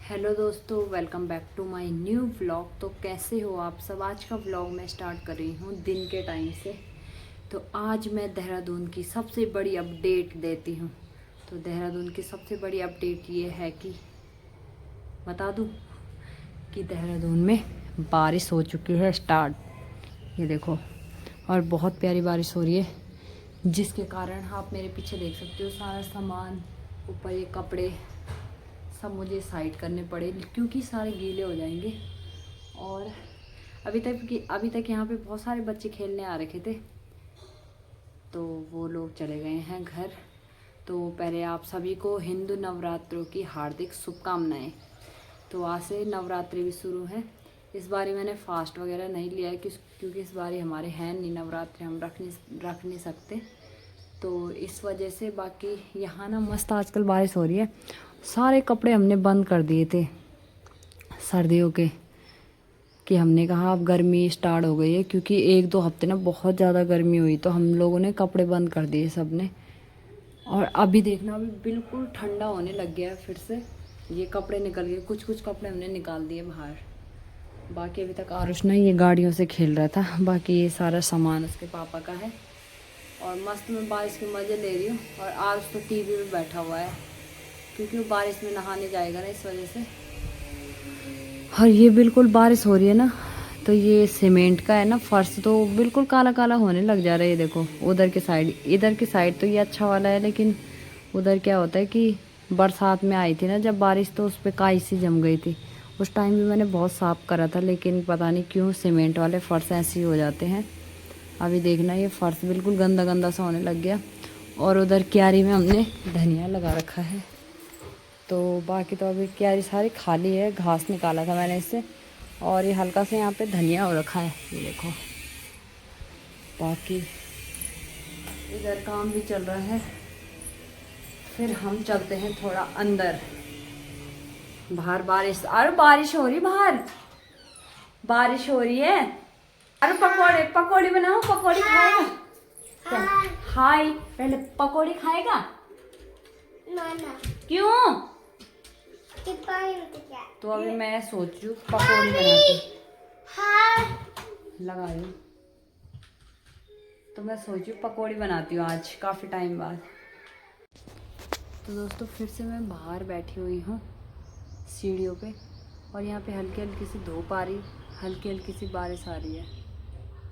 Hello दोस्तों, welcome back to my new vlog. तो कैसे हो आप सब। आज का व्लॉग मैं स्टार्ट कर रही हूँ दिन के टाइम से। तो आज मैं देहरादून की सबसे बड़ी अपडेट देती हूँ। तो देहरादून की सबसे बड़ी अपडेट ये है कि बता दूँ कि देहरादून में बारिश हो चुकी है स्टार्ट। ये देखो, और बहुत प्यारी बारिश हो रही है, जिसके कारण आप मेरे पीछे देख सकते हो सारा सामान, ऊपर ये कपड़े सब मुझे साइड करने पड़े क्योंकि सारे गीले हो जाएंगे। और अभी तक यहाँ पे बहुत सारे बच्चे खेलने आ रखे थे, तो वो लोग चले गए हैं घर। तो पहले आप सभी को हिंदू नवरात्रों की हार्दिक शुभकामनाएं। तो आज से नवरात्रि भी शुरू है। इस बारी मैंने फास्ट वगैरह नहीं लिया है क्योंकि इस बारी हमारे हैं नहीं नवरात्रि, हम रख नहीं सकते। तो इस वजह से बाकी यहाँ ना मस्त आजकल बारिश हो रही है। सारे कपड़े हमने बंद कर दिए थे सर्दियों के, कि हमने कहा अब गर्मी स्टार्ट हो गई है, क्योंकि एक दो हफ्ते ना बहुत ज़्यादा गर्मी हुई, तो हम लोगों ने कपड़े बंद कर दिए सब ने। और अभी देखना, अभी बिल्कुल ठंडा होने लग गया है फिर से। ये कपड़े निकल गए, कुछ कुछ कपड़े हमने निकाल दिए बाहर। बाकी अभी तक आरुष ना ये गाड़ियों से खेल रहा था, बाकी ये सारा सामान उसके पापा का है। और मस्त मैं बारिश के मज़े ले रही हूँ। और आरुष तो टीवी में बैठा हुआ है क्योंकि वो बारिश में नहाने जाएगा ना, इस वजह से। और ये बिल्कुल बारिश हो रही है ना, तो ये सीमेंट का है ना फर्श, तो बिल्कुल काला काला होने लग जा रहा है। ये देखो उधर की साइड, इधर की साइड तो ये अच्छा वाला है, लेकिन उधर क्या होता है कि बरसात में आई थी ना जब बारिश, तो उस पर काई सी जम गई थी। उस टाइम भी मैंने बहुत साफ़ करा था, लेकिन पता नहीं क्यों सीमेंट वाले फर्श ऐसे ही हो जाते हैं। अभी देखना, ये फर्श बिल्कुल गंदा गंदा सा होने लग गया। और उधर क्यारी में हमने धनिया लगा रखा है। तो बाकी तो अभी क्यारी सारी खाली है, घास निकाला था मैंने इससे। और ये हल्का सा यहाँ पे धनिया हो रखा है, ये देखो। बाकी इधर काम भी चल रहा है। फिर हम चलते हैं थोड़ा अंदर। बाहर बारिश, अरे बारिश हो रही, बाहर बारिश हो रही है। अरे पकौड़े पकौड़ी बनाओ, पकौड़ी खाएगा। हाय, पहले पकौड़ी खाएगा ना ना क्यों। क्या तो अभी मैं सोच रही हूँ पकौड़ी बनाती लगा रही। तो मैं सोच रही हूँ पकौड़ी बनाती हूँ आज काफ़ी टाइम बाद। तो दोस्तों फिर से मैं बाहर बैठी हुई हूँ सीढ़ियों पे, और यहाँ पे हल्की हल्की सी धूप आ रही, हल्की हल्की सी बारिश आ रही है।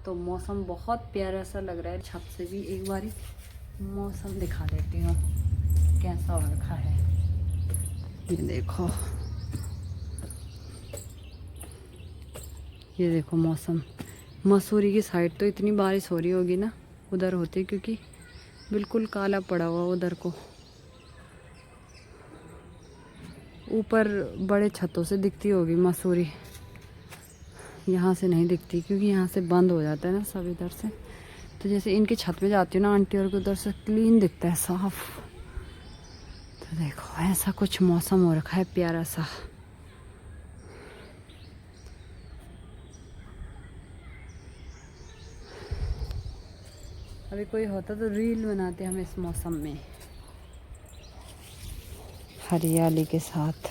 तो मौसम बहुत प्यारा सा लग रहा है। छत से भी एक बारी मौसम दिखा देती हूँ कैसा हो रखा है। ये देखो, ये देखो मौसम। मसूरी की साइड तो इतनी बारिश हो रही होगी ना, उधर होती, क्योंकि बिल्कुल काला पड़ा हुआ उधर को। ऊपर बड़े छतों से दिखती होगी मसूरी, यहाँ से नहीं दिखती क्योंकि यहाँ से बंद हो जाता है ना सब इधर से। तो जैसे इनकी छत पे जाती हूँ ना आंटी और को, उधर से क्लीन दिखता है, साफ। तो देखो ऐसा कुछ मौसम हो रखा है प्यारा सा। अभी कोई होता तो रील बनाते हम इस मौसम में, हरियाली के साथ।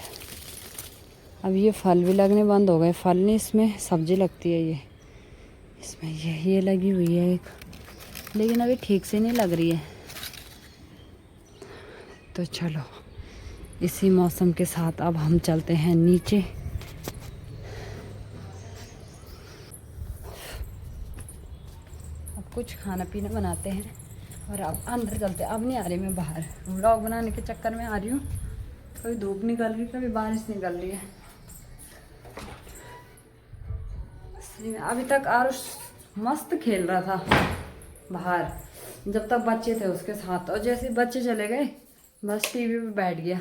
अब ये फल भी लगने बंद हो गए। फल नहीं, इसमें सब्जी लगती है। ये इसमें ये लगी हुई है एक, लेकिन अभी ठीक से नहीं लग रही है। तो चलो इसी मौसम के साथ अब हम चलते हैं नीचे। अब कुछ खाना पीना बनाते हैं और अब अंदर चलते हैं। अब नहीं आ रही मैं बाहर, व्लॉग बनाने के चक्कर में आ रही हूँ। कभी धूप निकल रही, कभी बारिश निकल रही है। अभी तक आरुष मस्त खेल रहा था बाहर जब तक बच्चे थे उसके साथ, और जैसे बच्चे चले गए बस टीवी पे बैठ गया।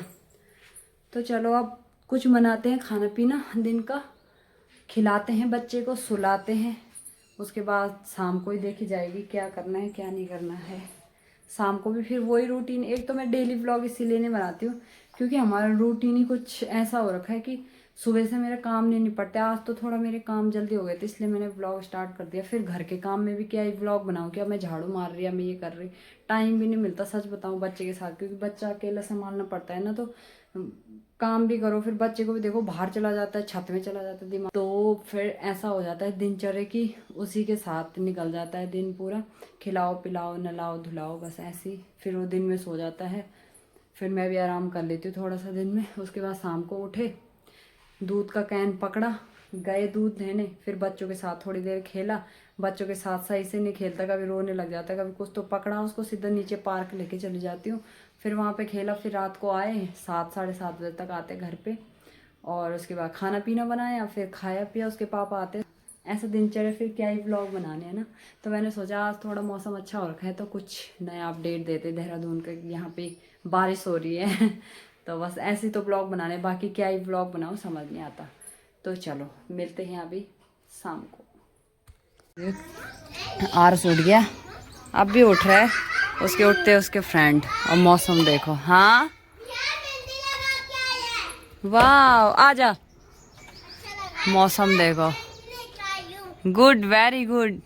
तो चलो अब कुछ बनाते हैं खाना पीना दिन का, खिलाते हैं बच्चे को, सुलाते हैं। उसके बाद शाम को ही देखी जाएगी क्या करना है क्या नहीं करना है। शाम को भी फिर वही रूटीन। एक तो मैं डेली व्लॉग इसीलिए नहीं बनाती हूँ क्योंकि हमारा रूटीन ही कुछ ऐसा हो रखा है कि सुबह से मेरे काम नहीं निपटते। आज तो थोड़ा मेरे काम जल्दी हो गए थे, इसलिए मैंने व्लॉग स्टार्ट कर दिया। फिर घर के काम में भी क्या ही व्लॉग बनाऊँ, क्या मैं झाड़ू मार रही या मैं ये कर रही, टाइम भी नहीं मिलता सच बताऊँ बच्चे के साथ, क्योंकि बच्चा अकेला संभालना पड़ता है ना। तो काम भी करो, फिर बच्चे को भी देखो, बाहर चला जाता है, छत में चला जाता है दिमाग, तो फिर ऐसा हो जाता है दिनचर्या की उसी के साथ निकल जाता है दिन पूरा। खिलाओ पिलाओ नलाओ धुलाओ, बस ऐसे ही फिर वो दिन में सो जाता है। फिर मैं भी आराम कर लेती हूँ थोड़ा सा दिन में। उसके बाद शाम को उठे, दूध का कैन पकड़ा, गए दूध लेने, फिर बच्चों के साथ थोड़ी देर खेला। बच्चों के साथ सही से नहीं खेलता, कभी रोने लग जाता है, कभी कुछ, तो पकड़ा उसको सीधा नीचे पार्क लेके चली जाती हूँ। फिर वहाँ पे खेला, फिर रात को आए 7 साढ़े 7 बजे तक आते घर पे, और उसके बाद खाना पीना बनाया, फिर खाया पिया, उसके पापा आते। ऐसा दिनचर्या, फिर क्या ही व्लॉग बनाने हैं ना। तो मैंने सोचा आज थोड़ा मौसम अच्छा हो रखा है तो कुछ नया अपडेट देते। देहरादून के यहाँ पे बारिश हो रही है तो बस ऐसे तो ब्लॉग बनाने, बाकी क्या ही ब्लॉग बनाऊँ समझ नहीं आता। तो चलो मिलते हैं अभी शाम को। आरस उठ गया, अब भी उठ रहा है, उसके उठते उसके फ्रेंड। और मौसम देखो, हाँ वाह, आजा, मौसम देखो, गुड, वेरी गुड।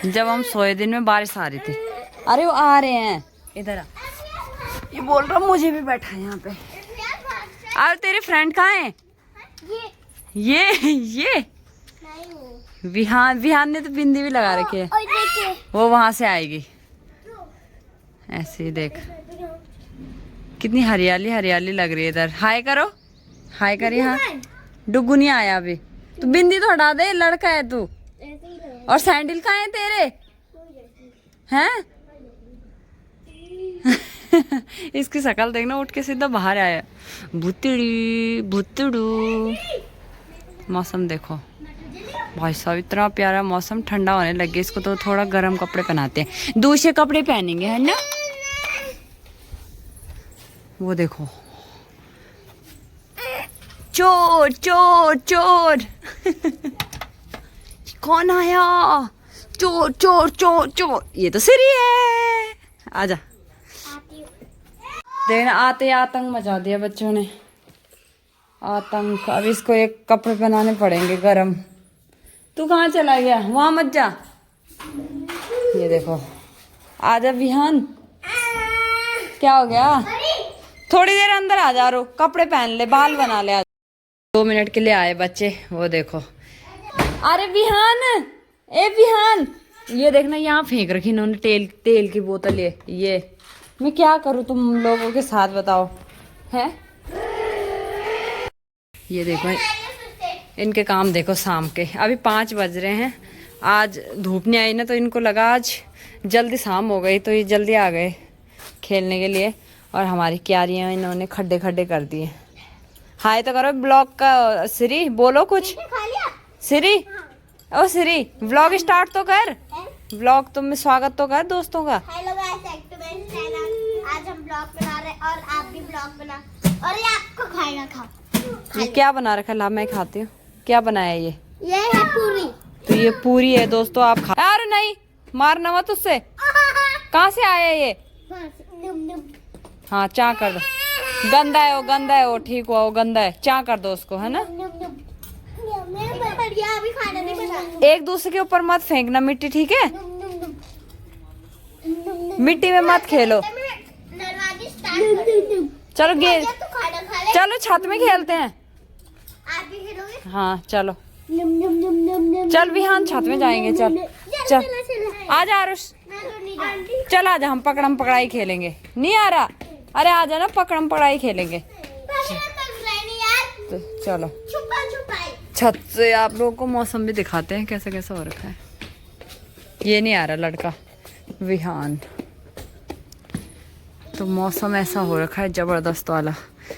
जब हम सोए दिन में बारिश आ रही थी। अरे वो आ रहे हैं, इधर आ। ये बोल रहा मुझे भी बैठा है यहाँ पे। अरे तेरे फ्रेंड कहाँ हैं? ये विहान, विहान ने तो बिंदी भी लगा रखी है, वो वहां से आएगी। ऐसे ही देख, कितनी हरियाली हरियाली लग रही है इधर। हाय करो, हाय करिए। हाँ, डुगू नहीं आया अभी। तू बिंदी तो हटा दे, लड़का है तू। और सैंडल कहाँ है तेरे? हैं? इसकी शक्ल देखना, उठ के सीधा बाहर आया। भुतड़ी भुतड़ू। मौसम देखो भाई साहब, इतना प्यारा मौसम, ठंडा होने लगे। इसको तो थोड़ा गर्म कपड़े पहनाते हैं, दूसरे कपड़े पहनेंगे, है ना। वो देखो, चोर चोर चोर कौन आया? चोर चोर चोर चोर, ये तो सिरी है। आजा, देखना आते आतंक मचा दिया बच्चों ने, आतंक। अब इसको एक कपड़े पहनाने पड़ेंगे गरम। तू कहाँ चला गया? वहां मत जा। ये देखो, आजा विहान, क्या हो गया? थोड़ी देर अंदर आ जा, रो, कपड़े पहन ले, बाल बना ले। 2 मिनट के लिए आए बच्चे, वो देखो। अरे विहान, ए विहान, ये देखना यहाँ फेंक रखी इन्होंने तेल की बोतल। ये मैं क्या करूँ तुम लोगों के साथ, बताओ है। ये देखो इनके काम देखो शाम के। अभी 5 बज रहे हैं। आज धूप नहीं आई ना, तो इनको लगा आज जल्दी शाम हो गई, तो ये जल्दी आ गए खेलने के लिए। और हमारी क्यारियाँ इन्होंने खड्डे खड्डे कर दिए। हाय तो करो ब्लॉग का। सिरी बोलो कुछ। सिरी, ओ सिरी, व्लॉग स्टार्ट तो कर। व्लॉग तुम में स्वागत तो कर दोस्तों का। हेलो गाइस, आज हम ब्लॉग बना रहे हैं और आप भी ब्लॉग बना, और ये आपको खाएगा। खाओ। ये क्या बना रखा है? ला मैं खाती हूँ। क्या बनाया ये? ये है पूरी। तो ये पूरी है दोस्तों, आप खा। अरे नहीं, मारना मत उससे। कहाँ से आया ये? हाँ, चा कर दो। गंदा है वो, गंदा है वो, ठीक हुआ वो गंदा है, चा कर दो उसको, है ना। अभी खाना नहीं बना। एक दूसरे के ऊपर मत फेंकना मिट्टी, ठीक है? मिट्टी में मत खेलो। चलो गेल, चलो छत में खेलते हैं। आप भी खेलोगे? हाँ चलो, चल विहान छत में जाएंगे। चल चल, आजा आरुष, चल आजा, हम पकड़म पकड़ाई खेलेंगे। नहीं आ रहा? अरे आजा ना, पकड़म पकड़ाई खेलेंगे। तो चलो छत से आप लोगों को मौसम भी दिखाते हैं कैसा कैसा हो रखा है। ये नहीं आ रहा लड़का विहान। तो मौसम ऐसा हो रखा है ज़बरदस्त वाला।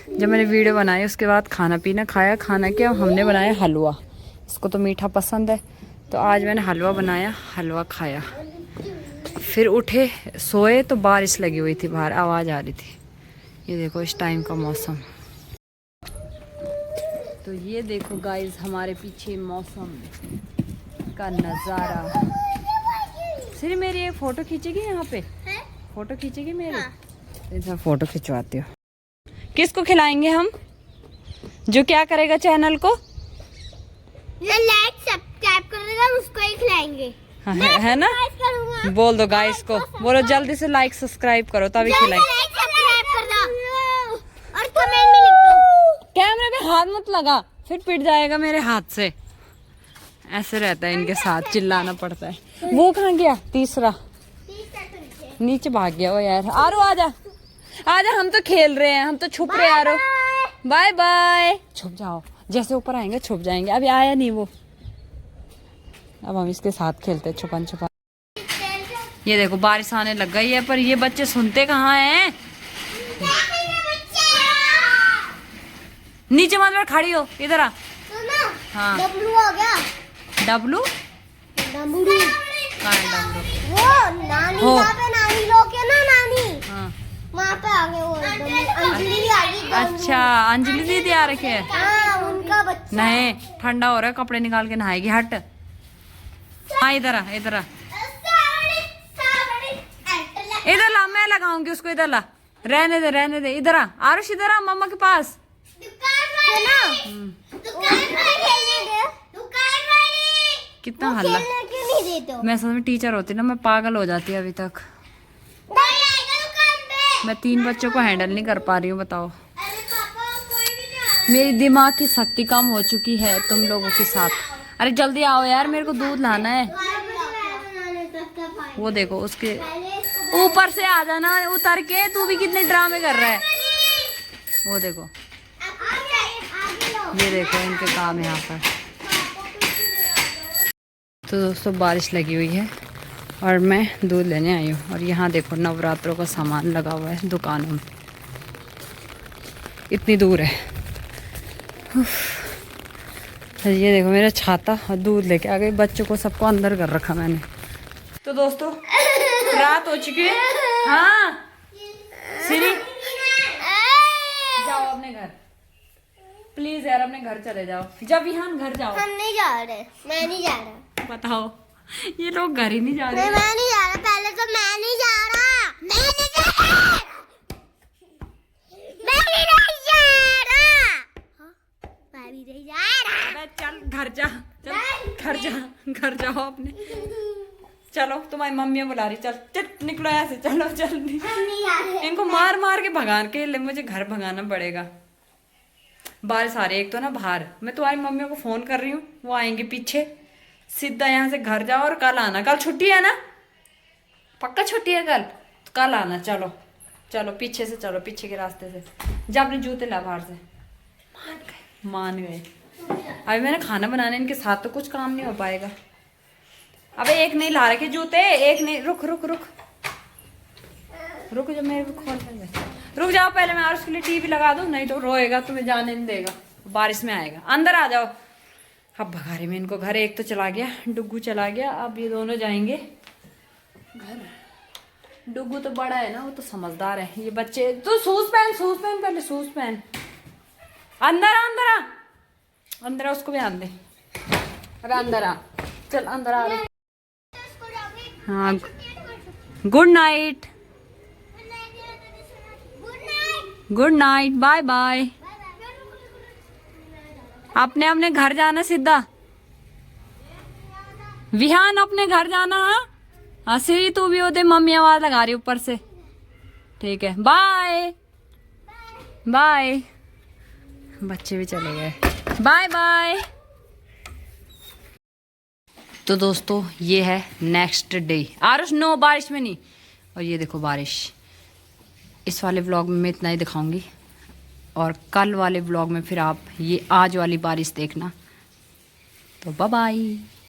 जब मैंने वीडियो बनाई उसके बाद खाना पीना खाया। खाना क्या, हमने बनाया हलवा। इसको तो मीठा पसंद है, तो आज मैंने हलवा बनाया, हलवा खाया। फिर उठे, सोए तो बारिश लगी हुई थी बाहर, आवाज़ आ रही थी। ये देखो इस टाइम का मौसम। तो ये देखो गाइस, हमारे पीछे मौसम का नज़ारा। सिर्फ मेरी एक फ़ोटो खींचेगी यहाँ पे? फ़ोटो खींचेगी मेरी? इधर फ़ोटो खिंचवाती हूँ। किसको खिलाएंगे हम? जो क्या करेगा चैनल को? जो लाइक सब्सक्राइब करेगा उसको ही खिलाएंगे। हाँ, है ना? बोल दो गाइस को, बोलो जल्दी से लाइक सब्सक्राइब करो तभी खिलाएंगे। लाइक सब्सक्राइब कर दो और हाथ मत लगा, फिर पिट जाएगा मेरे हाथ से। ऐसे रहता है इनके साथ, चिल्लाना पड़ता है। वो कहाँ गया तीसरा? नीचे भाग गया वो यार। आरो आजा, आजा, हम तो खेल रहे हैं, हम तो छुप रहे हैं। आरो बाय बाय, छुप जाओ, जैसे ऊपर आएंगे छुप जाएंगे। अभी आया नहीं वो, अब हम इसके साथ खेलते हैं छुपन छुपन। ये देखो बारिश आने लग गई है, पर ये बच्चे सुनते कहाँ हैं। नीचे मत बैठ, खड़ी हो, इधर आ। हाँ डब्लू आ गया। डब्लू डब्लू कहाँ है? डब्लू वो नानी हो। यहाँ पे नानी लोग है ना, नानी हाँ वहाँ पे आ गए वो। अंजलि आ गई। अच्छा, अंजलि दीदी आ रखी है। हाँ उनका बच्चा। नहीं, ठंडा हो रहा है, कपड़े निकाल के नहाएगी। हट, हाँ इधर आ, इधर आ, इधर ला, मैं लगाऊंगी उसको। इधर ला, रहने दे, रहने दे। इधर आ आरुष, इधर आ मम्मा के पास। कितना हल्ला। क्यों नहीं देते हो? मैं समझ में टीचर होती ना, मैं पागल हो जाती अभी तक। मैं 3 बच्चों को हैंडल नहीं कर पा रही हूँ, बताओ। मेरी दिमाग की शक्ति कम हो चुकी है तुम लोगों के साथ। अरे जल्दी आओ यार, मेरे को दूध लाना है। वो देखो उसके ऊपर से आ जाना उतर के। तू भी कितने ड्रामे कर रहा है। वो देखो, ये देखो इनके काम यहाँ पर। तो दोस्तों बारिश लगी हुई है और मैं दूध लेने आई हूँ। और यहाँ देखो नवरात्रों का सामान लगा हुआ है दुकानों में, इतनी दूर है। ये देखो मेरा छाता और दूध लेके आ गई। बच्चों को सबको अंदर कर रखा मैंने। तो दोस्तों रात हो चुकी है। हाँ सिरी, जाओ अपने घर प्लीज यार, अपने घर चले जाओ। जब विहान घर जाओ। हम नहीं जा रहे, मैं नहीं जा रहा। बताओ, ये लोग घर ही नहीं जा रहे। मैं नहीं जा रहा। पहले तो मैं नहीं जा रहा। मैं नहीं जा रहा। मैं भी नहीं जा रहा। मैं भी नहीं जा रहा। अबे चल घर जा, चल घर जा, घर जाओ अपने। चलो तुम्हारी मम्मी बुला रही, चल चल निकलो यहाँ से, चलो जल्दी। हम नहीं जा रहे। इनको मार मार के भगान के लिए मुझे घर भगाना पड़ेगा। बारिश आ रही है एक तो ना बाहर। मैं तुम्हारी मम्मी को फोन कर रही हूँ, वो आएंगे पीछे। सीधा यहाँ से घर जाओ और कल आना। कल छुट्टी है ना? पक्का छुट्टी है कल? तो कल आना। चलो चलो पीछे से, चलो पीछे के रास्ते से। जा अपने जूते ला बाहर से। मान गए, मान गए। अभी मैंने खाना बनाने इनके साथ तो कुछ काम नहीं हो पाएगा। अबे एक नहीं ला रखे जूते, एक नहीं। रुक रुक रुक रुक, जब मेरे को खोल रुक जाओ। पहले मैं उसके लिए टीवी लगा दूं, नहीं तो रोएगा, तुम्हें जाने नहीं देगा। बारिश में आएगा। अंदर आ जाओ। अब भगा रही मैं इनको घर। एक तो चला गया, डुग्गू चला गया। अब ये दोनों जाएंगे घर। डुग्गू तो बड़ा है ना, वो तो समझदार है। ये बच्चे तो शूज पहन, शूज पहन, पहले शूज पहन। अंदर आ, अंदर आ, अंदर आ, उसको भी आन दे। अरे अंदर आ, चल अंदर आ। हाँ good night, good night, bye bye. अपने अपने घर जाना सीधा। विहान अपने घर जाना। हाँ सिरी तू भी होते, मम्मी आवाज लगा रही ऊपर से। ठीक है, बाय बाय। बच्चे भी चले गए, बाय बाय। तो दोस्तों ये है नेक्स्ट डे। आरुष नो, बारिश में नहीं। और ये देखो बारिश। इस वाले व्लॉग में मैं इतना ही दिखाऊंगी, और कल वाले व्लॉग में फिर आप ये आज वाली बारिश देखना। तो बाय बाय।